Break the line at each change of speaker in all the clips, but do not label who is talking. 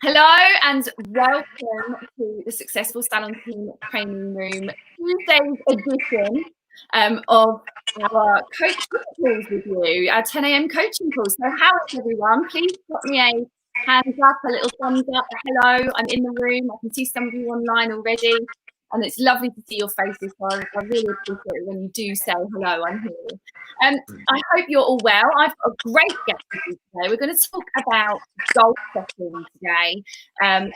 Hello and welcome to the Successful Salon Team Training Room Tuesday's edition of our coaching calls with you, our 10 a.m. coaching calls. So how is everyone? Please drop me a hands up, a little thumbs up, a hello. I'm in the room. I can see some of you online already. And it's lovely to see your faces. So I really appreciate it when you do say hello. I'm here. I hope you're all well. I've got a great guest with you today. We're going to talk about goal setting today and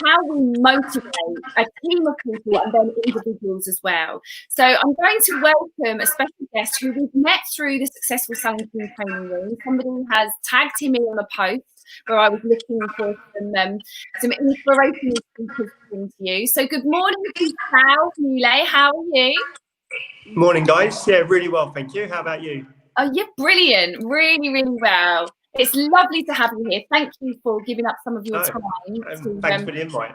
how we motivate a team of people and then individuals as well. So I'm going to welcome a special guest who we've met through the Successful Salon Team Training Room. Somebody has tagged him in on a post where I was looking for some inspirational speakers to interview. So good morning to Salv Mulé. How are you?
Morning, guys. Yeah, really well, thank you. How about you?
Oh, you're brilliant. Really, really well. It's lovely to have you here. Thank you for giving up some of your time.
Thanks for the invite.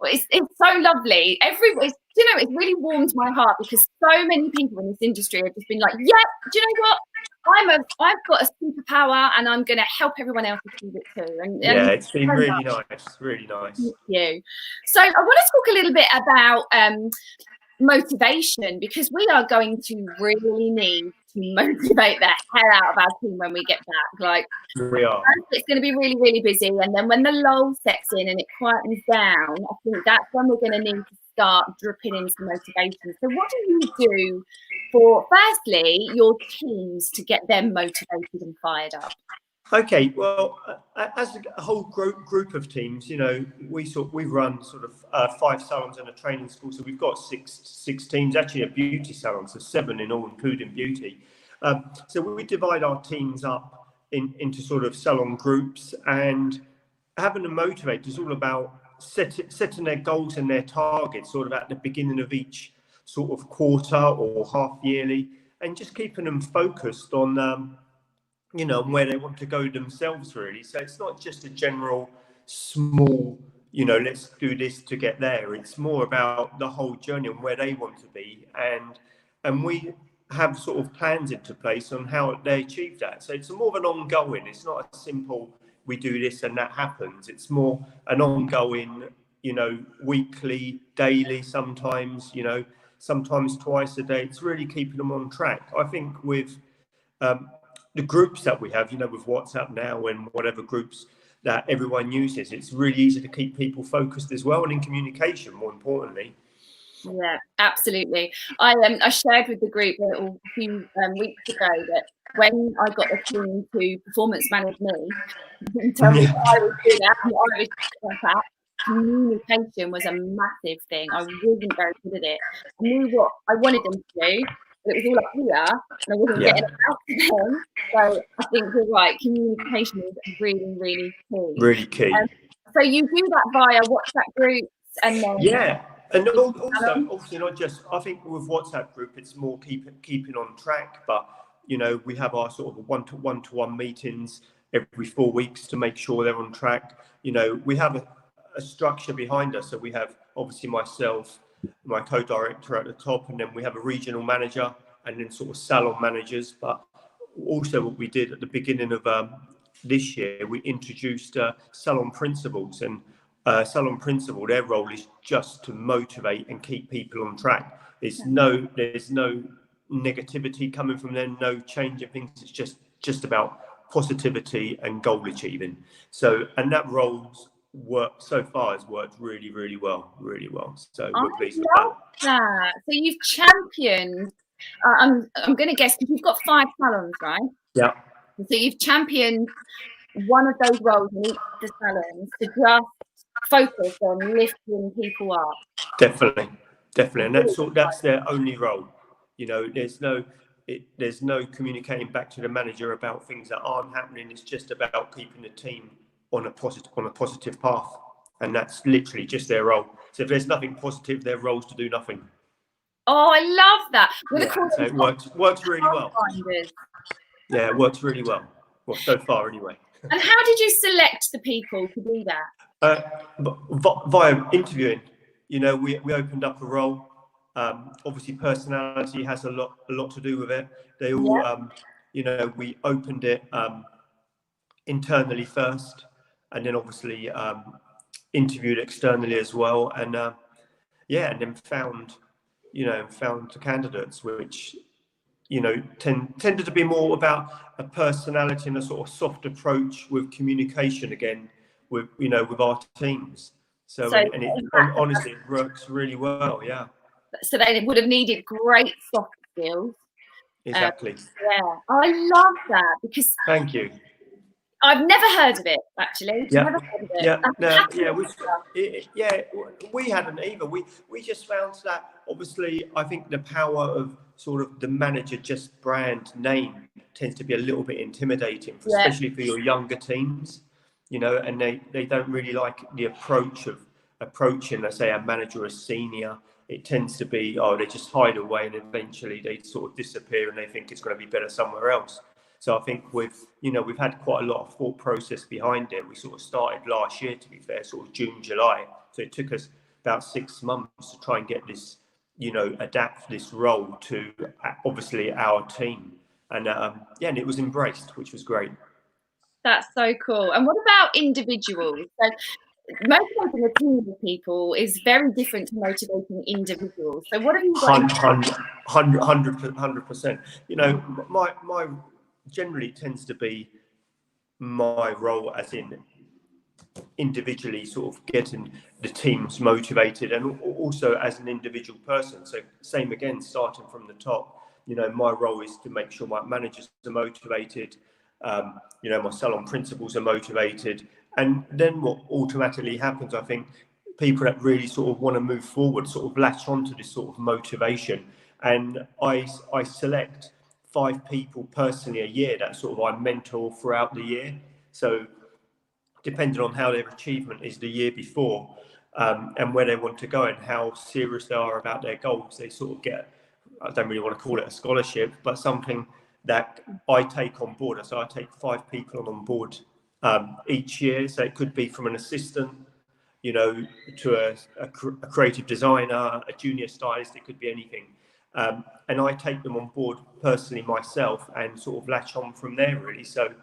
Well, it's so lovely. It's really warmed my heart because so many people in this industry have just been like, yeah, do you know what? I've got a superpower and I'm going to help everyone else achieve it too. And
it's been really nice, really nice.
Thank you. So I want to talk a little bit about motivation, because we are going to really need to motivate the hell out of our team when we get back. Like,
we are.
It's going to be really, really busy, and then when the lull sets in and it quietens down, I think that's when we're going to need to start dripping in some motivation. So what do you do for, firstly, your teams to get them motivated and fired up?
Okay, well, as a whole group of teams, you know, we run sort of 5 salons and a training school, so we've got six teams, actually a beauty salon, so 7 in all, including beauty. So we divide our teams up into sort of salon groups, and having them motivate is all about setting their goals and their targets sort of at the beginning of each sort of quarter or half yearly, and just keeping them focused on you know, where they want to go themselves, really. So it's not just a general small, you know, let's do this to get there. It's more about the whole journey and where they want to be, and we have sort of plans into place on how they achieve that. So it's more of an ongoing. It's not a simple we do this and that happens. It's more an ongoing, you know, weekly, daily, sometimes, you know, sometimes twice a day. It's really keeping them on track. I think with the groups that we have, you know, with WhatsApp now and whatever groups that everyone uses, it's really easy to keep people focused as well, and in communication, more importantly.
Yeah, absolutely. I shared with the group a few weeks ago that when I got the team to performance manage me and tell me what I was good at and what I was good at, communication was a massive thing. I wasn't very good at it. I knew what I wanted them to do, but it was all up here, and I wasn't getting it out to them. So I think you're right. Communication is really, really key.
Really key.
So you do that via WhatsApp groups, and then
and also not just. I think with WhatsApp group, it's more keeping on track. But you know, we have our sort of one-to-one meetings every 4 weeks to make sure they're on track. You know, we have a structure behind us. So we have obviously myself, my co-director at the top, and then we have a regional manager, and then sort of salon managers. But also what we did at the beginning of this year, we introduced salon principals, and salon principal, their role is just to motivate and keep people on track. There's no negativity coming from them, no change of things. It's just about positivity and goal achieving. So, and that role's work so far has worked really, really well. So we're pleased with
that. So you've championed. I'm going to guess, because you've got 5 salons, right?
Yeah.
So you've championed one of those roles in each of the salons to just focus on lifting people up.
Definitely, and that's their only role. You know, there's no communicating back to the manager about things that aren't happening. It's just about keeping the team on a positive path, and that's literally just their role. So if there's nothing positive, their role's to do nothing.
Oh, I love that.
So it works really well. Yeah, it works really well. Well, so far anyway.
And how did you select the people to do that?
Via interviewing. You know, we opened up a role. Obviously, personality has a lot to do with it. They all, you know, we opened it internally first, and then obviously interviewed externally as well, and and then found the candidates which tended to be more about a personality and a sort of soft approach with communication again with our teams. So, honestly, it works really well. Yeah.
So they would have needed great soft skills.
Exactly.
Yeah, I love that, because
Thank you.
I've never heard of it, actually.
Yeah.
Never heard of it.
We hadn't either. We just found that obviously I think the power of sort of the manager just brand name tends to be a little bit intimidating, especially for your younger teams, and they don't really like the approach of approaching, let's say, a manager as senior. It tends to be, they just hide away and eventually they sort of disappear and they think it's going to be better somewhere else. So I think we've had quite a lot of thought process behind it. We sort of started last year, to be fair, sort of June, July. So it took us about 6 months to try and get this, adapt this role to obviously our team. And and it was embraced, which was great.
That's so cool. And what about individuals? So motivating a team of people is very different to motivating individuals. So what have you got?
100%. My generally tends to be my role as in individually sort of getting the teams motivated, and also as an individual person. So same again, starting from the top, my role is to make sure my managers are motivated, my salon principals are motivated, and then what automatically happens, I think, people that really sort of want to move forward sort of latch onto this sort of motivation, and I select 5 people personally a year that sort of I mentor throughout the year. So depending on how their achievement is the year before, and where they want to go and how serious they are about their goals, they sort of get, I don't really want to call it a scholarship, but something that I take on board. So I take 5 people on board each year. So it could be from an assistant, to a creative designer, a junior stylist, it could be anything. And I take them on board personally myself and sort of latch on from there, really. So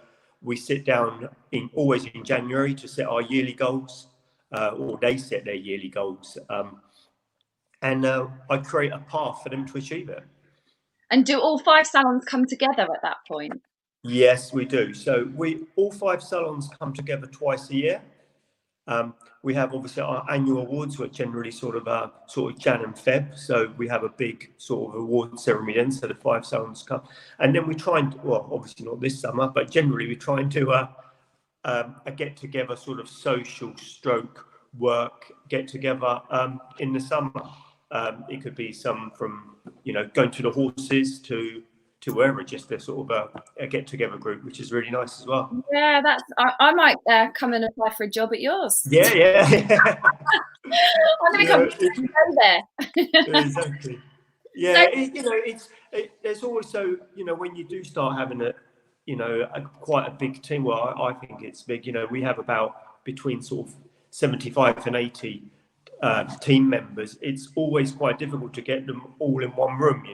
we sit down always in January to set our yearly goals, or they set their yearly goals. And I create a path for them to achieve it.
And do all 5 salons come together at that point?
Yes, we do. So all 5 salons come together twice a year. We have obviously our annual awards, which generally sort of Jan and Feb. So we have a big sort of award ceremony then. So the 5 salons come, and then we try and, well, obviously not this summer, but generally we try and do a get together sort of social stroke work get together in the summer. It could be some from going to the horses to wherever, just a sort of a get together group, which is really nice as well.
Yeah, I might come and apply for a job at yours.
Yeah.
I'm going to come there.
Exactly. Yeah, there's also, when you do start having quite a big team. Well, I think it's big. We have about between sort of 75 and 80 team members. It's always quite difficult to get them all in one room.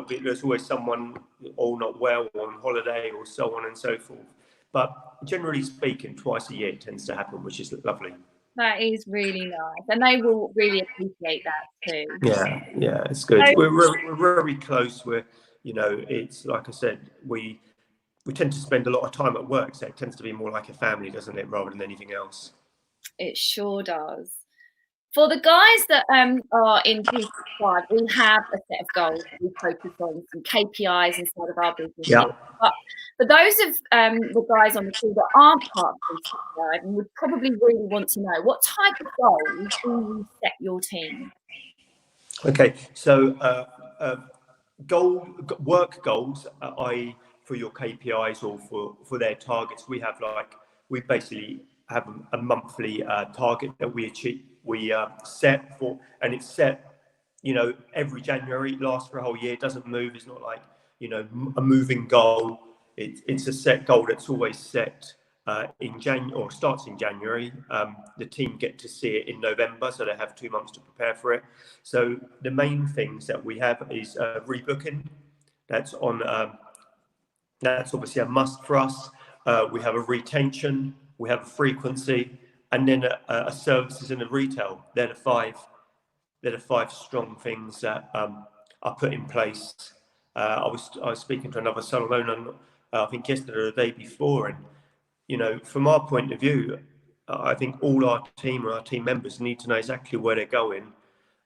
There's always someone all not well or on holiday or so on and so forth. But generally speaking, twice a year it tends to happen, which is lovely.
That is really nice, and they will really appreciate that too.
Yeah, it's good. So, we're very close. It's like I said, we tend to spend a lot of time at work, so it tends to be more like a family, doesn't it, rather than anything else.
It sure does. For the guys that are in 365, we have a set of goals that we focus on, some KPIs inside of our business.
Yeah.
But for those of the guys on the team that aren't part of 365 and would probably really want to know, what type of goals do you set your team?
Okay, so work goals, for your KPIs or for their targets, we basically have a monthly target that we achieve. We set for, and it's set, every January. It lasts for a whole year. It doesn't move. It's not like, a moving goal. It's a set goal that's always set in January, or starts in January. The team get to see it in November, so they have 2 months to prepare for it. So the main things that we have is rebooking. That's obviously a must for us. We have a retention we have a frequency, and then a services and a retail. They're the five strong things that are put in place. I was speaking to another salon owner, I think yesterday or the day before, and from our point of view, I think all our team members need to know exactly where they're going,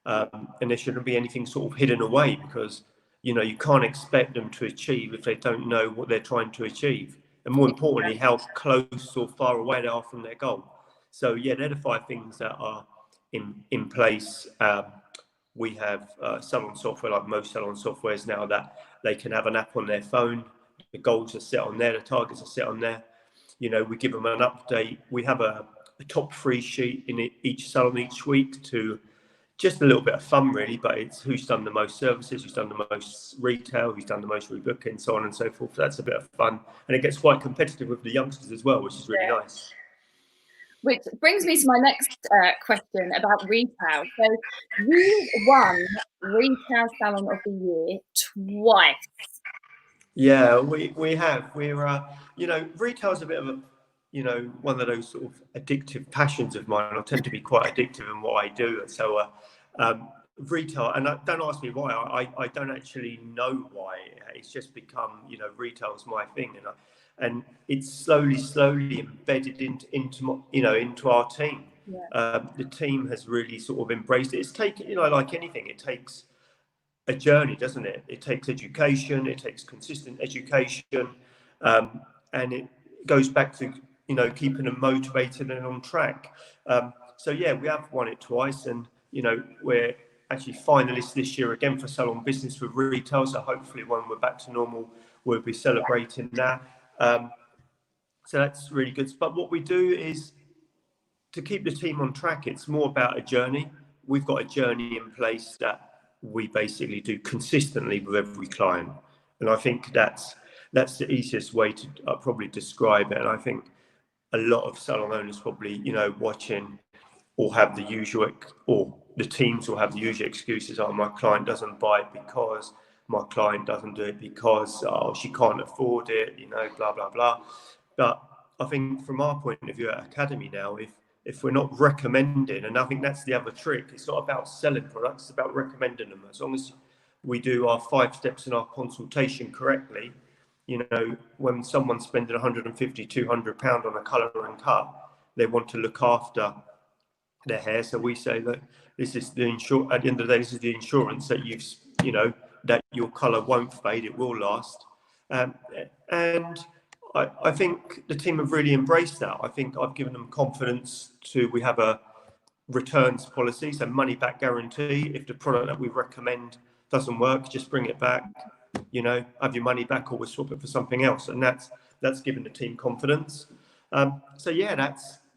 and there shouldn't be anything sort of hidden away, because you can't expect them to achieve if they don't know what they're trying to achieve, and more importantly, how close or far away they are from their goal. So yeah, they're the five things that are in place. We have salon software, like most salon softwares now, that they can have an app on their phone. The goals are set on there, the targets are set on there. We give them an update. We have a top 3 sheet in each salon each week, to just a little bit of fun really, but it's who's done the most services, who's done the most retail, who's done the most rebooking, so on and so forth. So that's a bit of fun, and it gets quite competitive with the youngsters as well, which is really nice.
Which brings me to my next question about retail. So you won Retail Salon of the Year twice.
Yeah, we have. We're retail's a bit of a one of those sort of addictive passions of mine. I tend to be quite addictive in what I do. So retail, and don't ask me why. I don't actually know why. It's just become, retail's my thing, and it's slowly embedded into our team.
Yeah.
The team has really sort of embraced it. It's taken, like anything, it takes a journey, doesn't it? It takes education, it takes consistent education, and it goes back to keeping them motivated and on track. So yeah, we have won it twice, and we're actually finalists this year again for Salon Business with Retail. So hopefully, when we're back to normal, we'll be celebrating that. So that's really good. But what we do is to keep the team on track. It's more about a journey. We've got a journey in place that we basically do consistently with every client, and I think that's the easiest way to probably describe it. And I think a lot of salon owners probably watching or have the usual, or the teams will have the usual excuses: oh, my client doesn't buy it because, my client doesn't do it because, oh, she can't afford it, blah blah blah. But I think from our point of view at Academy now, if we're not recommending, and I think that's the other trick, it's not about selling products, it's about recommending them. As long as we do our 5 steps in our consultation correctly, when someone's spending 150, 200 pound on a colour and cut, they want to look after their hair. So we say that this is the at the end of the day, this is the insurance that that your colour won't fade, it will last. And I think the team have really embraced that. I think I've given them confidence we have a returns policy, so money back guarantee. If the product that we recommend doesn't work, just bring it back, have your money back, or we'll swap it for something else. And that's given the team confidence. So yeah,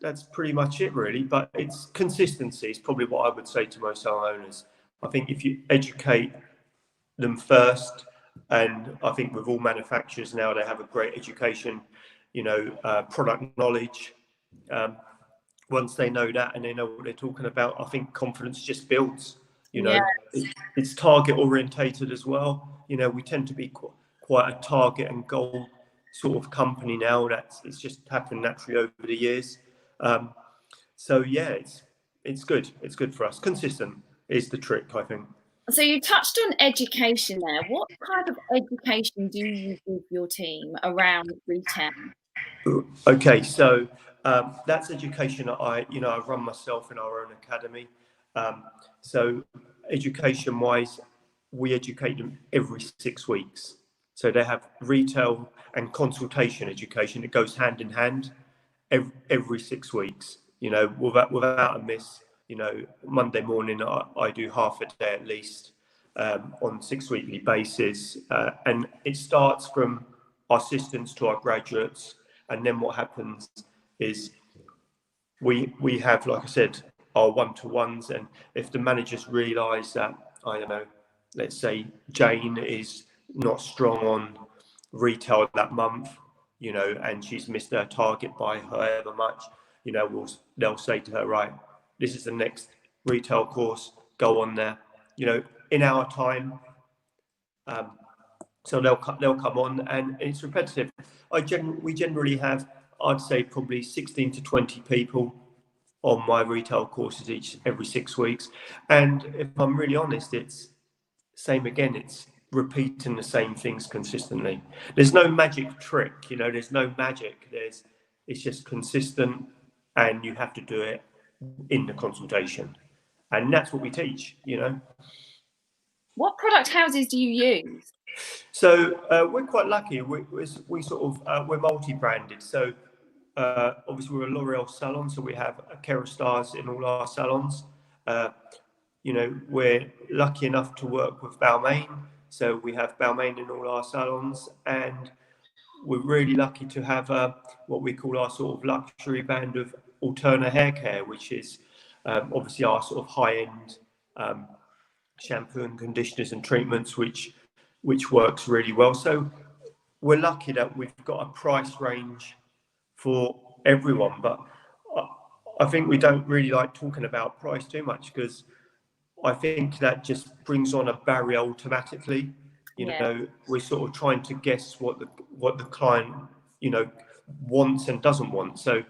that's pretty much it really. But it's consistency is probably what I would say to most salon owners. I think if you educate them first, and I think with all manufacturers now, they have a great education, product knowledge. Once they know that and they know what they're talking about, I think confidence just builds. It's target orientated as well. We tend to be quite a target and goal sort of company now. It's just happened naturally over the years. So yeah, it's good. It's good for us. Consistent is the trick, I think.
So you touched on education there. What kind of education do you give your team around retail?
Okay, so that's education that I run myself in our own academy. So education-wise, we educate them every 6 weeks. So they have retail and consultation education. It goes hand in hand every 6 weeks. Without a miss. Monday morning I do half a day at least on 6 weekly basis, and it starts from our assistants to our graduates. And then what happens is we have, like I said, our one-to-ones, and if the managers realise that, I don't know, let's say Jane is not strong on retail that month, and she's missed her target by however much, they'll say to her, right, this is the next retail course, go on there, in our time. So they'll come on, and it's repetitive. We generally have, I'd say probably 16 to 20 people on my retail courses every 6 weeks. And if I'm really honest, it's same again. It's repeating the same things consistently. There's no magic trick, there's no magic. It's just consistent, and you have to do it in the consultation. And that's what we teach.
What product houses do you use?
So we're quite lucky. We sort of we're multi-branded. So obviously we're a L'Oreal salon, so we have Kerastars in all our salons. We're lucky enough to work with Balmain, so we have Balmain in all our salons, and we're really lucky to have what we call our sort of luxury band of Alterna Hair Care, which is obviously our sort of high-end shampoo and conditioners and treatments, which works really well. So we're lucky that we've got a price range for everyone, but I think we don't really like talking about price too much, because I think that just brings on a barrier automatically. We're sort of trying to guess what the client wants and doesn't want. So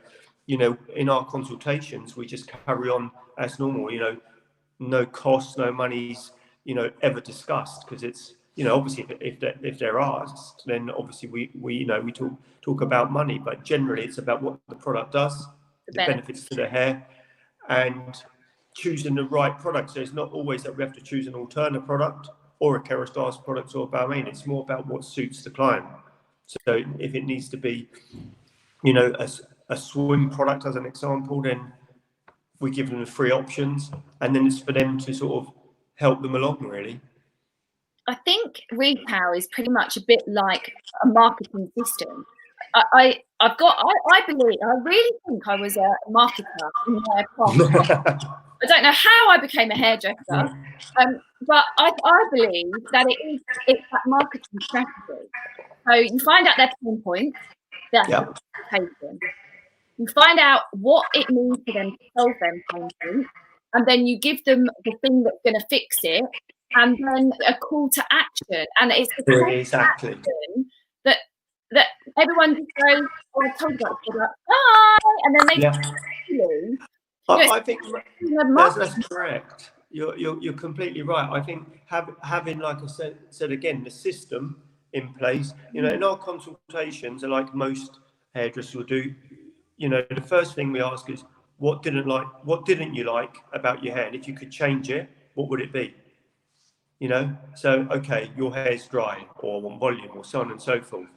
in our consultations we just carry on as normal. No cost, no money's ever discussed, because it's obviously if they're asked, then obviously we talk about money, but generally it's about what the product does, the benefits to the hair, and choosing the right product. So it's not always that we have to choose an Alterna product or a Kerastars product or Balmain. It's more about what suits the client. So if it needs to be a swim product as an example, then we give them the free options, and then it's for them to sort of help them along, really.
I think retail is pretty much a bit like a marketing system. I really think I was a marketer in my past. I don't know how I became a hairdresser, but I believe that it's that marketing strategy. So you find out their pain points, their expectations. You find out what it means for them to solve them pain points, and then you give them the thing that's going to fix it, and then a call to action. And it's the call to action that everyone just goes, "Oh, I told you about the product, bye," and then they.
I think that's correct. You're completely right. I think having, like I said again, the system in place. In our consultations, and like most hairdressers will do, the first thing we ask is, what didn't you like about your hair, and if you could change it, what would it be? So okay, your hair's dry or on volume or so on and so forth.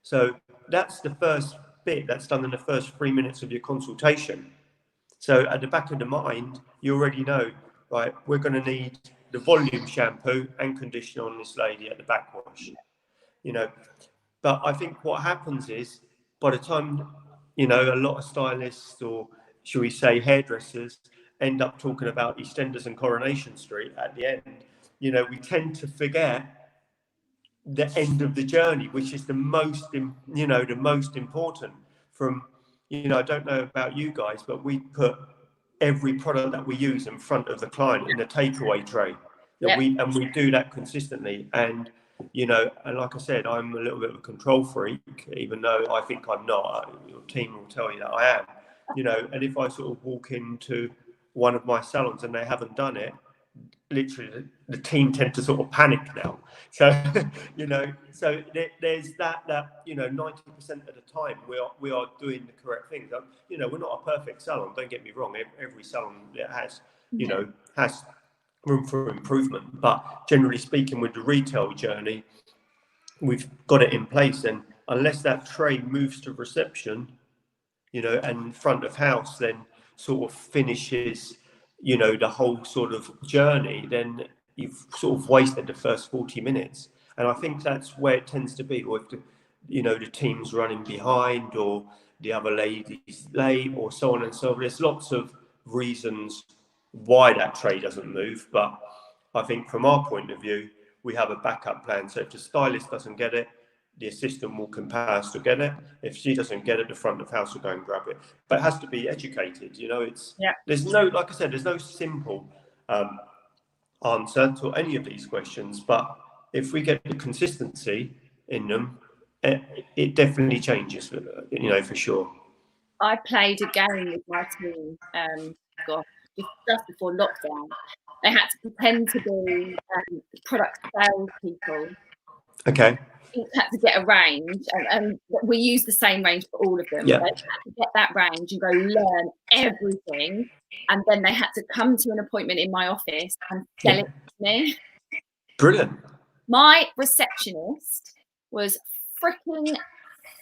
So that's the first bit that's done in the first 3 minutes of your consultation. So at the back of the mind, you already know, right, we're going to need the volume shampoo and conditioner on this lady at the backwash. But I think what happens is, by the time, a lot of stylists, or shall we say hairdressers, end up talking about EastEnders and Coronation Street at the end, we tend to forget the end of the journey, which is the most important. From, I don't know about you guys, but we put every product that we use in front of the client in a takeaway tray. We do that consistently. And and like I said, I'm a little bit of a control freak, even though I think I'm not. Your team will tell you that I am. And if I sort of walk into one of my salons and they haven't done it, literally the team tend to sort of panic now. So so there's that 90% of the time we are doing the correct things. We're not a perfect salon, don't get me wrong. Every salon has has room for improvement, but generally speaking, with the retail journey, we've got it in place. And unless that tray moves to reception, and front of house then sort of finishes the whole sort of journey, then you've sort of wasted the first 40 minutes. And I think that's where it tends to be, or if the team's running behind, or the other lady's late, or so on and so on. There's lots of reasons why that tray doesn't move, but I think from our point of view, we have a backup plan. So if the stylist doesn't get it, the assistant will compare us to get it. If she doesn't get it, the front of house will go and grab it. But it has to be educated. There's no, like I said, there's no simple answer to any of these questions. But if we get the consistency in them, it definitely changes, you know, for sure.
I played a game with my team, gosh, just before lockdown. They had to pretend to be product sales people.
Okay.
Each had to get a range, and we used the same range for all of them.
Yeah.
They had to get that range and go learn everything, and then they had to come to an appointment in my office and sell it to me.
Brilliant.
My receptionist was freaking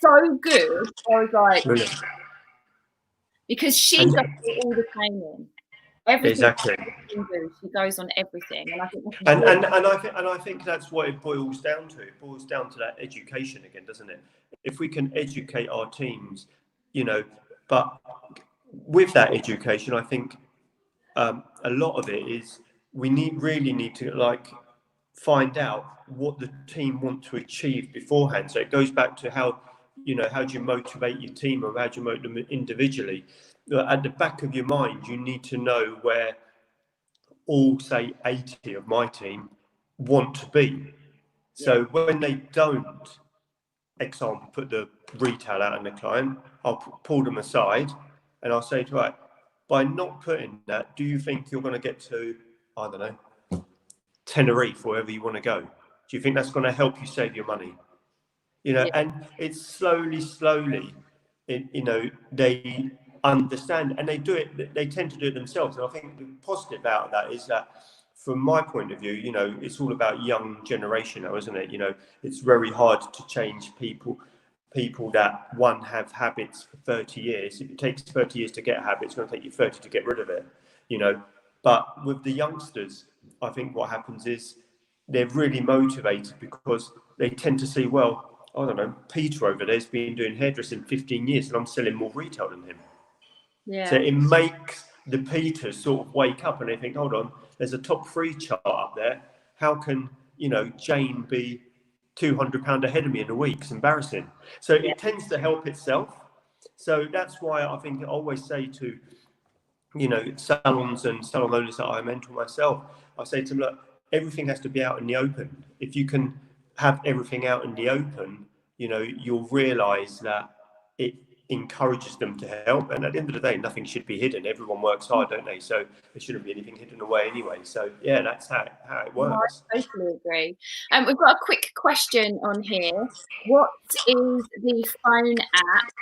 so good. I was like,
Brilliant.
because she
And
goes through all the training, everything
exactly.
she goes on everything, and I think
and I think that's what it boils down to. It boils down to that education again, doesn't it? If we can educate our teams, you know, but with that education, I think a lot of it is we really need to like find out what the team want to achieve beforehand. So it goes back to how, you know, how do you motivate your team, or how do you motivate them individually? At the back of your mind, you need to know where all, say, 80 of my team want to be. So when they don't, example, put the retail out on the client, I'll pull them aside and I'll say to right, by not putting that, do you think you're going to get to, I don't know, Tenerife, wherever you want to go? Do you think that's going to help you save your money? You know, and it's slowly, you know, they understand, and they do it, they tend to do it themselves. And I think the positive out of that is that, from my point of view, you know, it's all about young generation now, isn't it? You know, it's very hard to change people that have habits for 30 years. If it takes 30 years to get a habit, it's going to take you 30 to get rid of it, you know. But with the youngsters, I think what happens is they're really motivated because they tend to see, well, I don't know, Peter over there's been doing hairdressing 15 years and I'm selling more retail than him.
Yeah.
So it makes the Peters sort of wake up and they think, hold on, there's a top 3 chart up there. How can, you know, Jane be £200 ahead of me in a week? It's embarrassing. So it tends to help itself. So that's why I think I always say to, you know, salons and salon owners that I mentor myself, I say to them, look, everything has to be out in the open. If you can have everything out in the open, you know, you'll realize that it encourages them to help. And at the end of the day, nothing should be hidden. Everyone works hard, don't they? So there shouldn't be anything hidden away anyway. So yeah, that's how it works.
I totally agree. We've got a quick question on here. What is the phone app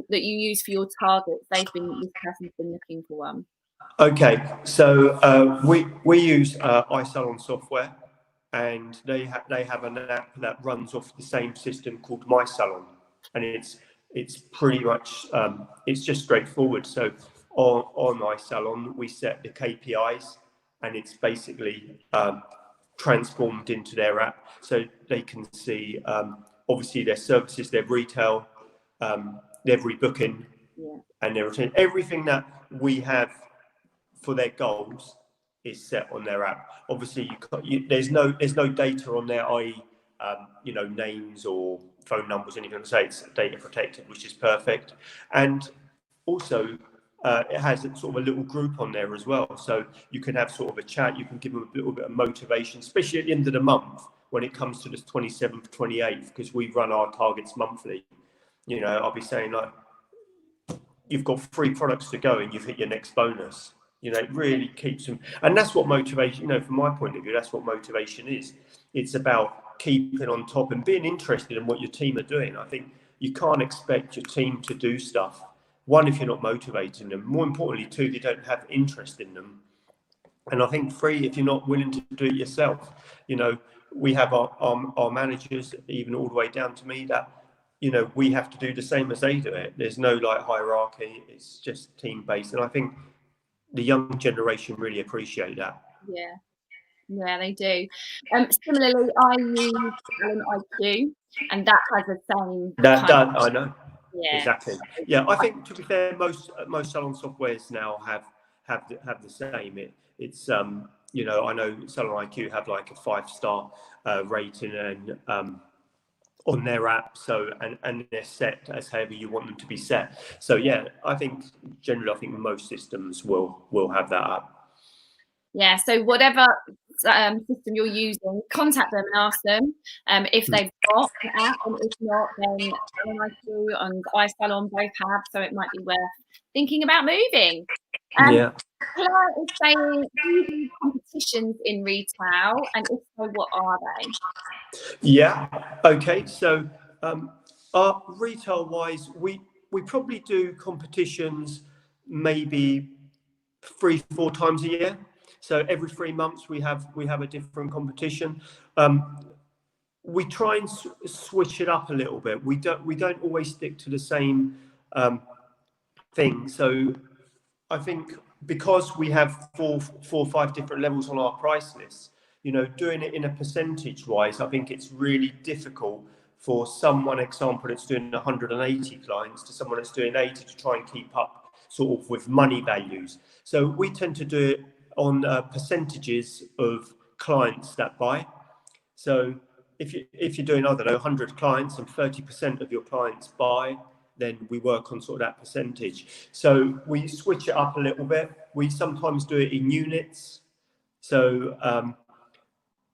that you use for your targets? This person's been looking for one.
Okay, so we use iSalon software, and they have an app that runs off the same system called My Salon, and it's pretty much it's just straightforward. So on iSalon we set the KPIs, and it's basically transformed into their app, so they can see obviously their services, their retail, their rebooking, and their return. Everything that we have for their goals is set on their app. Obviously, there's no data on there, i.e., you know, names or phone numbers, anything to say. It's data protected, which is perfect. And also, it has sort of a little group on there as well, so you can have sort of a chat. You can give them a little bit of motivation, especially at the end of the month when it comes to the 27th, 28th, because we run our targets monthly. You know, I'll be saying like, you've got 3 products to go and you've hit your next bonus. You know, it really keeps them, and that's what motivation, you know, from my point of view, that's what motivation is. It's about keeping on top and being interested in what your team are doing. I think you can't expect your team to do stuff, one, if you're not motivating them, more importantly, 2, if you don't have interest in them, and I think 3, if you're not willing to do it yourself. You know, we have our managers, even all the way down to me, that, you know, we have to do the same as they do it. There's no like hierarchy, it's just team based, and I think the young generation really appreciate that.
Yeah, they do. Similarly, I use Salon IQ, and that has the same.
That I know.
Yeah,
Exactly. Yeah, I think, to be fair, most salon softwares now have the same. It's you know, I know Salon IQ have like a 5-star rating and on their app, so and they're set as however you want them to be set. So yeah, I think generally, I think most systems will have that app.
Yeah, so whatever system you're using, contact them and ask them if they've got an app, and if not, then Salon IQ and iSalon both have, so it might be worth thinking about moving.
Yeah.
Claire is saying, do you do competitions in retail, and if so, what are they?
Yeah. Okay. So, retail-wise, we probably do competitions maybe 3-4 times a year. So every 3 months we have a different competition. We try and switch it up a little bit. We don't always stick to the same thing. So I think because we have four or five different levels on our price list, you know, doing it in a percentage wise, I think it's really difficult for someone, example, that's doing 180 clients to someone that's doing 80 to try and keep up sort of with money values. So we tend to do it on percentages of clients that buy. So if you're doing, I don't know, 100 clients and 30% of your clients buy, then we work on sort of that percentage. So we switch it up a little bit. We sometimes do it in units. So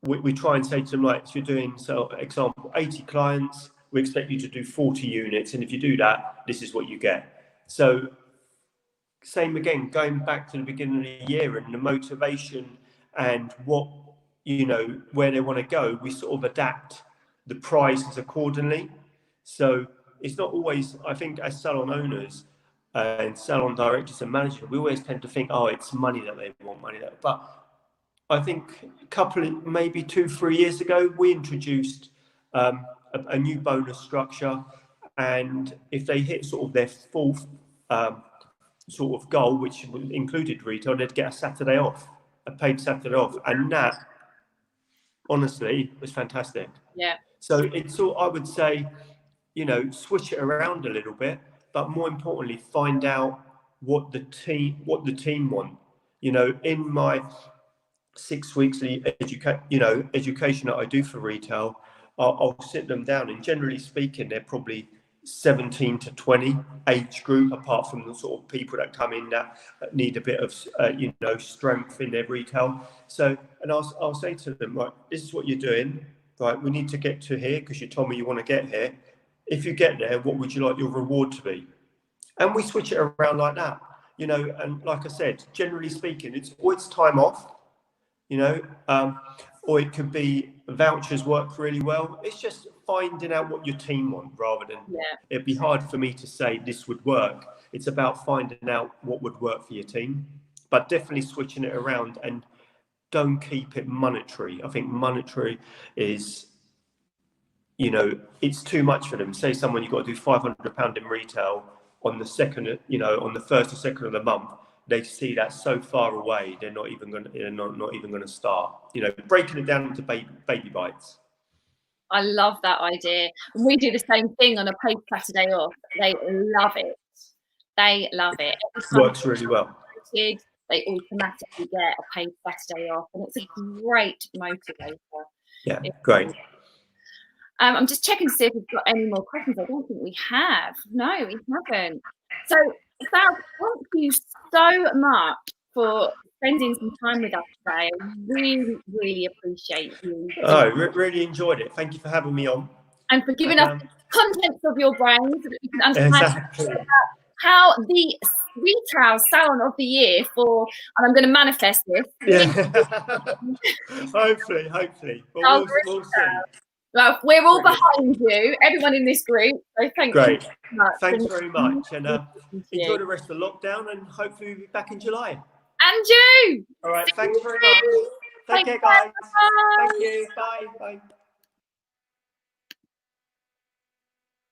we try and say to them, like, if you're doing, so example, 80 clients, we expect you to do 40 units. And if you do that, this is what you get. So same again, going back to the beginning of the year and the motivation and what, you know, where they want to go, we sort of adapt the prices accordingly. So it's not always, I think, as salon owners and salon directors and managers, we always tend to think, oh, it's money that they want, but I think a couple of, maybe 2-3 years ago, we introduced a new bonus structure, and if they hit sort of their full sort of goal, which included retail, they'd get a Saturday off, a paid Saturday off, and that honestly was fantastic.
Yeah.
So it's all, I would say, you know, switch it around a little bit, but more importantly, find out what the team want. You know, in my 6 weekly education that I do for retail, I'll sit them down, and generally speaking, they're probably 17 to 20 age group, apart from the sort of people that come in that need a bit of strength in their retail. So, and I'll say to them, right, this is what you're doing, right? We need to get to here because you told me you want to get here. If you get there, what would you like your reward to be? And we switch it around like that, you know. And like I said, generally speaking, it's time off, you know, or it could be vouchers work really well. It's just finding out what your team want, rather than, it'd be hard for me to say this would work. It's about finding out what would work for your team, but definitely switching it around, and don't keep it monetary. I think monetary is, you know, it's too much for them. Say someone, you've got to do £500 in retail on the second, you know, on the first or second of the month. They see that so far away, they're not even going to start. You know, breaking it down into baby bites.
I love that idea. And we do the same thing on a paid Saturday off. They love it. They love it.
Works really well.
They automatically get a paid Saturday off, and it's a great motivator.
Yeah, great.
I'm just checking to see if we've got any more questions. I don't think we have. No, we haven't. So, Salv, thank you so much for spending some time with us today. I really, really appreciate you.
Oh, really enjoyed it. Thank you for having me on.
And for giving us the contents of your brain so that we can understand how the retail salon of the year for, and I'm going to manifest this.
Yeah. hopefully. Well, we'll see.
Well, we're all behind you, everyone in this group. So thank you.
Thanks very much. And enjoy the rest of the lockdown, and hopefully we'll be back in July.
And you.
All right. Thanks very much. Take care, guys. Thank you. Bye.